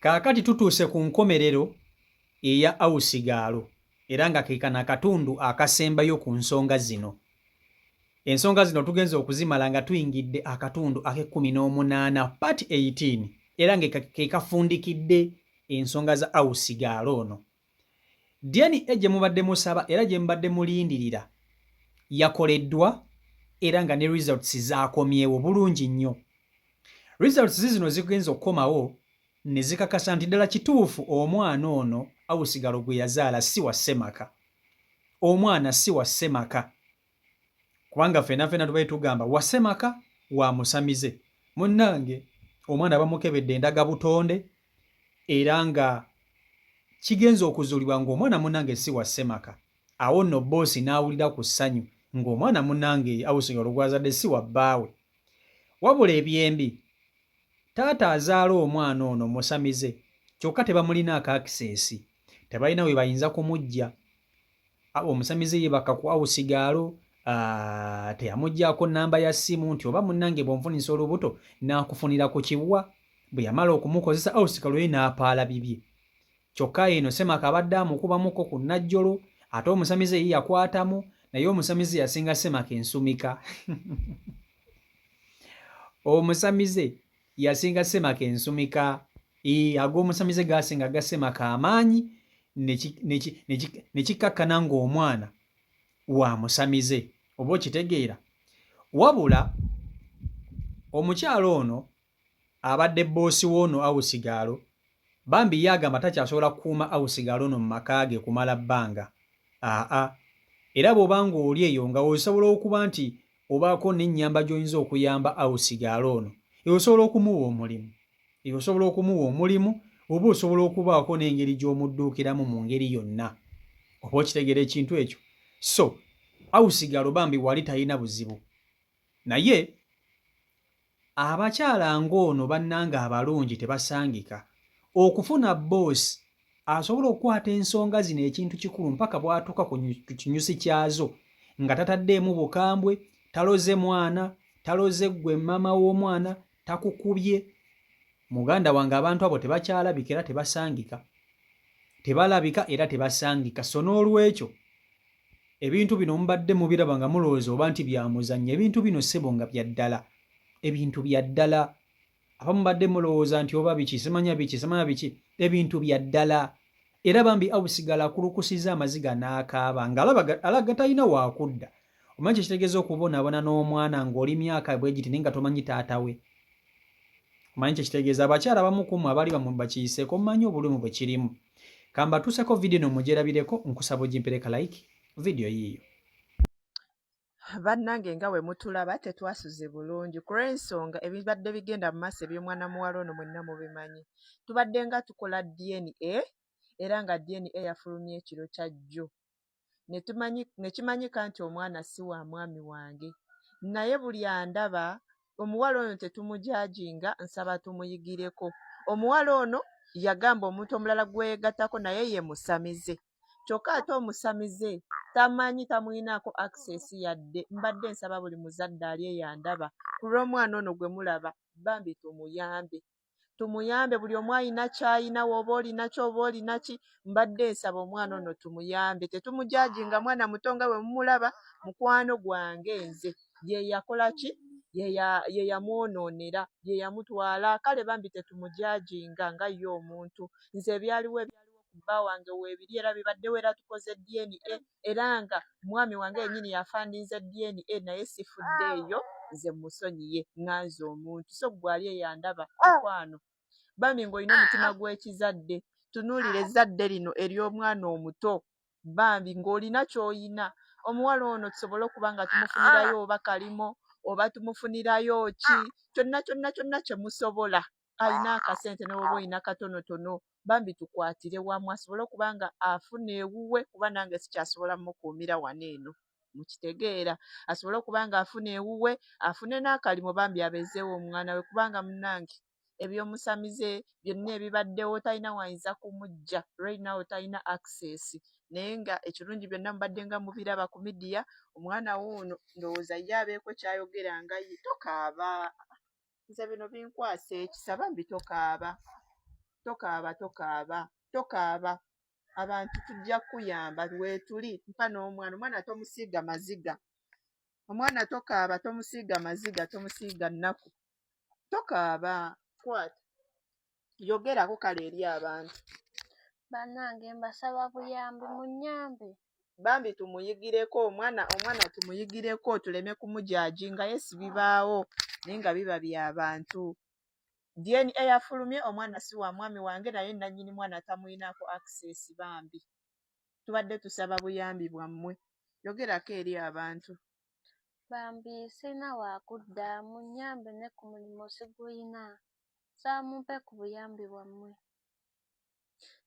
Kaakati tutuuse ku nkomerero eya Awusigalo era nga kekana akatundu akasembayo ku nsonga zino. Ensonga zino tugenze okuzimala nga tuyingidde akatundu ake-18 part 18 era nga kekafundikidde ensonga za Awusigalo ono. DNA gye mubadde musaba era gye mubadde mulindirira yakoleddwa era nga ne results zaakomyewo bulungi nnyo. Results zino zigenze okukomawo ne zikakasa nti ddala kituufu omwana ono Awusigalo gwe yazaala si wa Ssemaka. Omwana si wa Ssemaka. Kubanga ffenna tubaye tugamba wa Ssemaka wa Musamize. Munnange omwana bamukebedde endaga butonde era nga kigenza okuzuulibwa ng'omwana munnange si wa Ssemaka. Awo nno boosi n'awulira ku ssanyu ng'omwana munnange Awusigalo gw'azadde si wa bbaawe. Wabula ebyembi taata azaala omwana ono Musamize kyokka tebamulinaako access. Tebalina we bayinza kumujja. Omusamize yeebaka ku Awusigalo teyamuggyako nnamba ya ssimu nti oba munnange bw'onfunisa olubuto n'akufunira ku kibuwa. Bwe yamala okumukozesa Awusigalo ye n'apaala bibye. Kyokka eno Ssemaka abadde amukubamuko ku Najjolo ate Omusamize ye yakwatamu naye Omusamize yasinga Ssemaka ensumika. Omusamize yasinga Ssemaka ensumika. Ag'Omusamize gaasinga ga Ssemaka amaanyi ne kikkakkana ng'omwana wa Musamize. Oba okitegeera? Wabula omukyalo ono abadde boosi w'ono Awusigalo bambi ye agamba takyasobola kukuuma Awusigalo ono mu maka ge kumala bbanga. Era bw'oba ng'oli eyo nga osobola okuba nti obaako n'ennyamba gy'oyinza okuyamba Awusigalo ono, osobola okumuwa omulimu, oba osobola okubaako n'engeri gy'omudduukiramu mu ngeri yonna. Oba okitegeera ekintu ekyo? So Awusigalo bambi wali talina buzibu. Naye abakyala ng'ono bannanga abalungi tebasangika. Okufuna boosi asobola okukwata ensonga zino ekintu kikulu mpaka bw'atuuka ku kinyusi kyazo nga tataddeemu bukambwe, taloze mwana, taloze ggwe maama w'omwana, takukubye. Muganda wange abantu abo tebakyalabika era tebasangika. Tebalabika era tebasangika. So n'olwekyo ebintu bino mubadde mubiraba nga mulowooza oba nti byamuzannyo. Ebintu bino ssebo nga bya ddala. Ebintu bya ddala. Abamu badde mulowooza nti oba biki semanya biki. Ebintu bya ddala. Era bambi Awusigalo akulukusiza amaziga n'akaaba nga alaga talina waakudda. Omanyi kitegeeza okubonaabona n'omwana ng'oli myaka bwe giti naye nga tomanyi taata we. Omanyi kitegeeza abakyala abamu kumu abali bakiyiseeko mumanyi obulumi bwe kirimu. Kamba tuuseko vidiyo no mugyerabireko, nkusaba ogimpereka like vidiyo yiiyo. Bannange nga bwe mutulaba tetwasuze bulungi ku lw'ensonga ebibadde bigenda mu maaso eby'omwana muwala ono mwenna mubimanyi. Tubadde nga tukola DNA era nga DNA yafulumya ekiro kya jjo. Ne kimanyika nti omwana si wa mwami wange. Naye buli andaba omuwala ono tetumujajinga, nsaba tumuyigireko. Omuwala ono yagamba omuntu omulala gwe yeegattako naye ye Musamize. Kyokka ate Omusamize tamanyi tamuyinaako access yadde. Mbadde nsaba buli muzadde ali eyandaba ku lw'omwana ono gwe mulaba bambi tumuyambe buli omu ayina ky'ayina, woba olina ki oba olina ki, mbadde nsaba omwana ono tumuyambe. Tetumujajinga mwana muto nga bwe mumulaba. Mukwano gwange nze ye yakola ki? Ye yamwonoonera, ye yamutwala. Kale bambi tetumujajinga nga ye omuntu. Nze ebyaliwo ku bba wange weebiri era bibaddewo era tukoze DNA era nga mwami wange yennyini yafaandinze DNA naye sifuddeeyo nze musonyiye nganze omuntu. So gwali eyandaba mukwano bambi ng'olina omutima gw'ekizadde. Tunuulira ezzadde lino ery'omwana omuto bambi ng'olina ky'oyina. Omuwala ono tusobole okuba nga tumufunirayo oba kalimo oba tumufunirayo ki, kyonna kye musobola. Ayina akasente ne woba oyina katonotono bambi tukwatire wamu asobole okuba nga afuna ewuwe, kuba nange sikyasobola mukuumira wano eno. Mukitegeera? Asobole okuba nga afuna ewuwe, afune n'akalimo bambi abeezeewo omwana we, kubanga munnange eby'Omusamize byonna ebibaddewo talina wayinza kumujja. Right now talina access. Naye nga ekirungi byonna mubadde nga mubiraba ku midiya. Omwana wuuno ndowooza ye abeeko ky'ayogera nga ye. Tokaaba. Nze bino binkwasa ekisa bambi tokaaba. tokaaba abantu tujja kuyamba weetuli mpa n'omwana tomusiiga maziga, omwana tokaaba tomusiiga maziga, tomusiiga nnaku, tokaaba kwata yogerako kale eri abantu. Bannange mbasaba buyambi munnyambe. Bambi tumuyigireko omwana tumuyigireko tuleme kumujajinga yesi bibaawo naye nga biba by'abantu. DNA yafulumye omwana si wa mwami wange naye nannyini mwana tamuyinaako access bambi. Tubadde tusaba buyambi bwammwe. Yogerako eri abantu. Bambi sina wakudda munnyambe ne ku mulimu siguyina. Saamumpe ku buyambi bwammwe.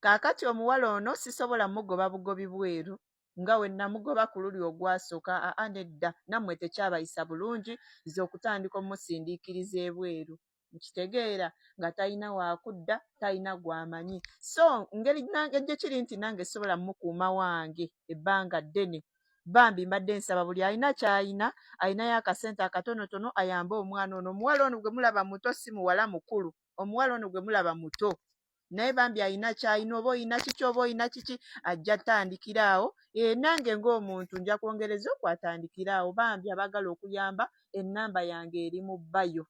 Kaakati omuwala ono sisobola mugoba bugobi bweru nga we namugoba ku luli ogwasooka nedda nammwe tekyabayisa bulungi nze okutandika omusindiikiriza ebweru. Nkitegeera nga talina wakudda talina gw'amanyi. So ngeri nange kiri nti nange sobola mukuuma wange ebbanga ddene. Bambi mbadde nsaba buli alina ky'alina, alinayo akasente akatonotono ayambe omwana ono. Omuwala ono gwe mulaba muto si muwala mukulu. Omuwala ono gwe mulaba muto. Naye bambi alina ky'alina oba oyina kiki oba oyina kiki ajja atandikira awo. Nange ng'omuntu nja kwongereza okwatandikira awo. Bambi abaagala okuyamba ennamba yange eri mu bbayo.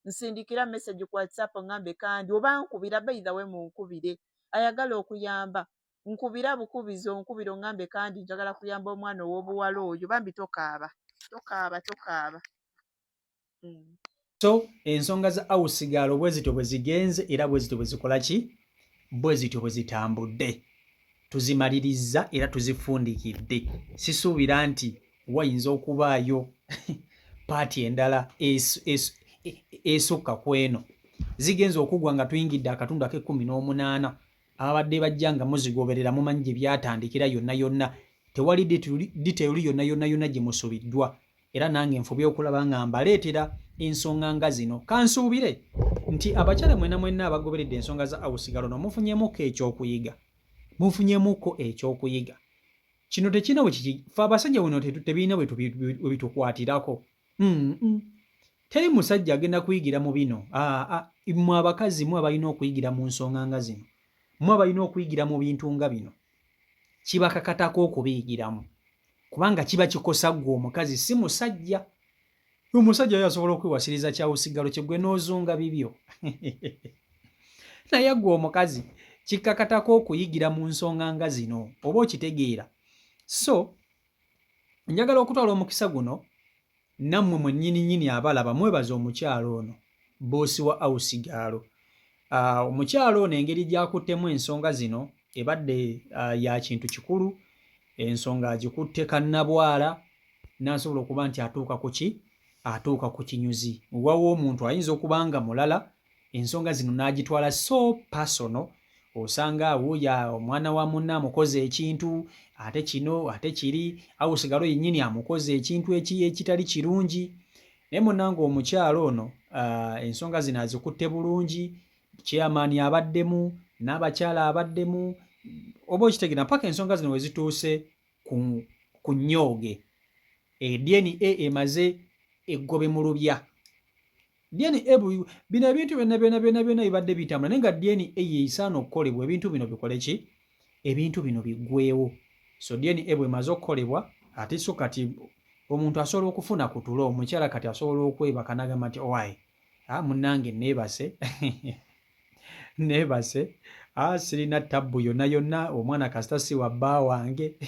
Nsindikira message ku WhatsApp ngambe kandi oba nkubira by the way munkubire. Ayagala okuyamba. Nkubira bukubizo nkubiro ngambe kandi njagala kuyamba omwana ow'obuwala oyo. Bambi tokaaba. So ensonga za awusigaalo bwe zityo bwe zigenze era bwe zityo bwe zikola ki? Bwe zityo bwe zitambudde. Tuzimaliriza era tuzifundikidde. Sisuubira nti wayinza okubaayo paati endala esukka ku eno. Zigenze okugwa nga tuyingidde akatundu ak'e18 ababadde bajja nga muzigoberera mumanyi gye byatandikira yonna. Tewali detail yonna gye musubiddwa. Era nange nfubye okulaba nga mbaleetera ensonga nga zino. Kansuubire nti abakyala mwenna abagoberedde ensonga za awusigalo no mufunyemuko ekyokuyiga. Kino tekina bwe kiki fe abasajja wano tebiina bwe bitukwatirako. Teri musajja agenda kuyigira mu bino. Mmwe abakazi mwe abalina okuyigira mu nsonga nga zino. Mwe abalina okuyigira mu bintu nga bino. Kibakakatako okubiyigiramu. Kubanga kiba kikosa ggwe omukazi si musajja. Omusajja yasobola okwewasiriza kyawusigalo kye gwe n'ozunga bibyo. Naye ggwe omukazi kikakatako okuyigira mu nsonga nga zino oba okitegeera. So njagala okutwala omukisa guno nammwe mwennyini abalaba mwebaza omukyalo ono boosi wa awusigalo. Omukyalo ono engeri gy'akuttemu ensonga zino ebadde ya kintu kikulu. Ensonga agikutte kannabwala n'asobola okuba nti atuuka ku kinyuzi. Wawo omuntu ayinza okuba nga mulala ensonga zino n'agitwala so personal. Osanga awuya omwana wa munne amukoze ekintu ate kino ate kiri awusigalo yennyini amukoze ekintu ekitali kirungi. Naye munnange omukyalo ono ensonga zino azikutte bulungi. Chairman abaddemu n'abakyala abaddemu oba okitegeera mpaka ensonga zino we zituuse ku nnyooge. DNA emaze eggobe mu lubya. DNA bino ebintu byonna bibadde bitambula naye nga DNA yeesaana okukolebwa ebintu bino bikole ki? Ebintu bino biggweewo. So DNA bw'emaze okukolebwa ate so kati omuntu asobola okufuna ku tulo. Omukyala kati asobola okwebaka n'agamba nti owaayi munnange neebase sirina tabbu yonna omwana kasita si wa bba wange.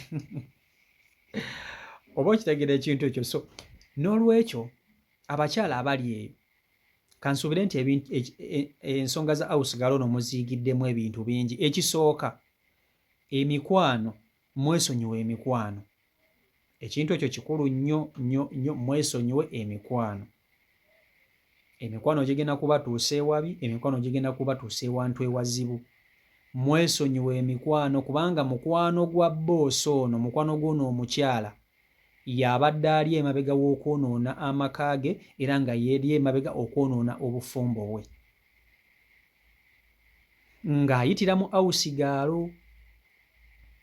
Oba okitegeera ekintu ekyo. So n'olwekyo abakyala abali eyo kansuubire nti ensonga za awusigalo ono muziyigiddemu ebintu bingi. Ekisooka emikwano, mwesonyiwe emikwano. Ekintu ekyo kikulu nnyo mwesonyiwe emikwano. Emikwano gigenda kubatuusa ewabi, emikwano gigenda kubatuusa ewantu ewazibu. Mwesonyiwe emikwano kubanga mukwano gwa boosi ono, mukwano gw'ono omukyala y'abadde ali emabega w'okwonoona amaka ge era nga yeeri emabega okwonoona obufumbo bwe. Ng'ayitira mu awusigalo.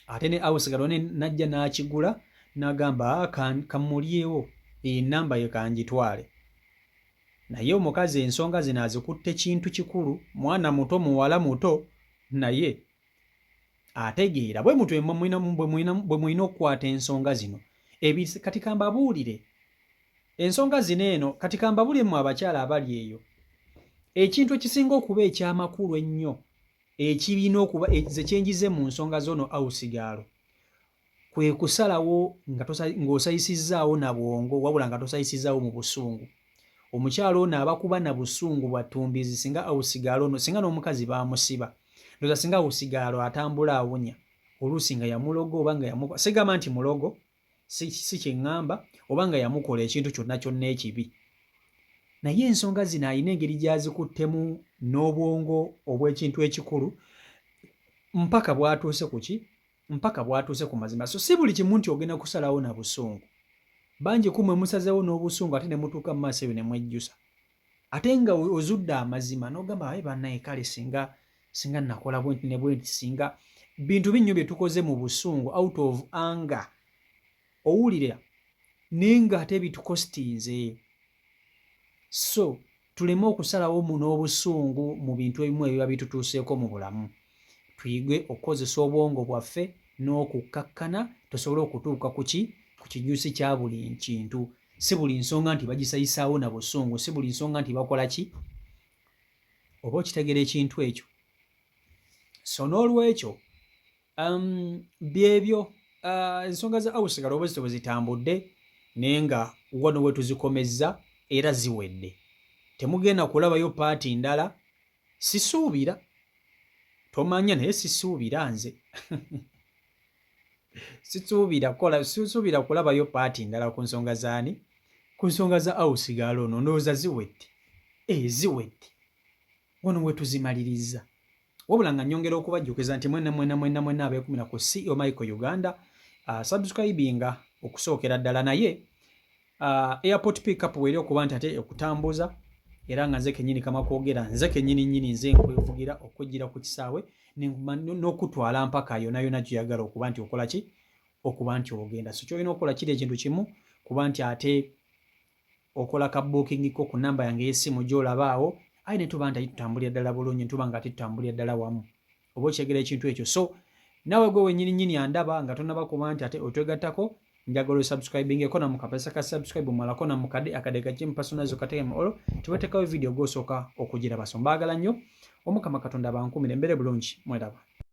Ate ne awusigalo najja n'akigula n'agamba kamulyewo ennamba ye kangitwale. Naye omukazi ensonga zino azikutte kintu kikulu. Mwana muto muwala muto naye ategeera bwe mutwe bwe mulina okukwata ensonga zino kati kambabuulire ensonga zino eno kati kambabuulire mu abakyala abali eyo ekintu ekisinga okuba ekyamakulu ennyo ekirina okuba ze kyenjize mu nsonga zono awusigaalo kwe kusalawo ng'osayisizzaawo na bwongo wabula nga tosayisizzaawo mu busungu. Omukyala ono abakuba na busungu bwa ttumbiizi singa awusigaalo ono singa n'omukazi baamusiba ndoza singa awusigaalo atambula awunya oluusi nga yamulogo oba nga yamukola sigamba nti mulogo si kyeŋŋamba oba nga yamukola ekintu kyonna kyonna ekibi. Naye ensonga zino alina engeri gy'azikuttemu n'obwongo obw'ekintu ekikulu mpaka bw'atuuse ku ki mpaka bw'atuuse ku mazima. So si buli kimu nti ogenda kusalawo na busungu. Bangi kumwe musazewo n'obusungu ate ne mutuuka mu maaso ebyo ne mwejjusa. Ate nga ozudde amazima n'ogamba aye bannaye kale singa nakola bwenti ne bwenti singa bintu binnyo bye tukoze mu busungu out of anger. Owulira naye ng'ate bitukostinze. So tuleme okusalawo mu n'obusungu mu bintu ebimu ebiba bitutuuseeko mu bulamu. Tuyige okukozesa obwongo bwaffe n'okukkakkana tusobole okutuuka ku kijuusi kya buli kintu. Si buli nsonga nti bagisayisaawo na busungu, si buli nsonga nti bakola ki. Oba okitegeera ekintu ekyo. So n'olwekyo byebyo ensonga za awusigalo oba zito bwe zitambudde naye nga wano we tuzikomezza era ziwedde. Temugenda kulabayo paati ndala, sisuubira. Tomanya naye sisuubira nze. Sisuubira kulabayo paati ndala ku nsonga zaani? Ku nsonga za awusigalo ono ndowooza ziwedde. Ziwedde. Wano we tuzimaliriza. Wabula nga nnyongera okubajjukiza nti mwenna abeekumira ku CEO Michael Uganda subscribinga okusookera ddala naye airport pickup weri okuba nti ate okutambuza era nga nze kennyini kama kwogera nze kennyini nze nkwevugira okujjira ku kisaawe n'okutwala mpaka yonna gy'oyagala okuba nti okola ki okuba nti ogenda. So kyolina okukola kiri ekintu kimu kuba nti ate okola ka booking ko ku namba yange y'essimu gy'olaba awo ayi ne tuba nti tutambulira ddala bulungi tuba nga tutambulira ddala wamu oba okyegera ekintu ekyo. So naawe gwe wennyini andaba nga tonnaba kuba nti ate otwegattako njagala subscribingeko na mukapesa ka subscribe malako na mukade akade kajim personalize okateke olo tubatekawo video gosooka okugira baso. Mbaagala nnyo omukama Katonda bankumire mbere bulungi mweraba.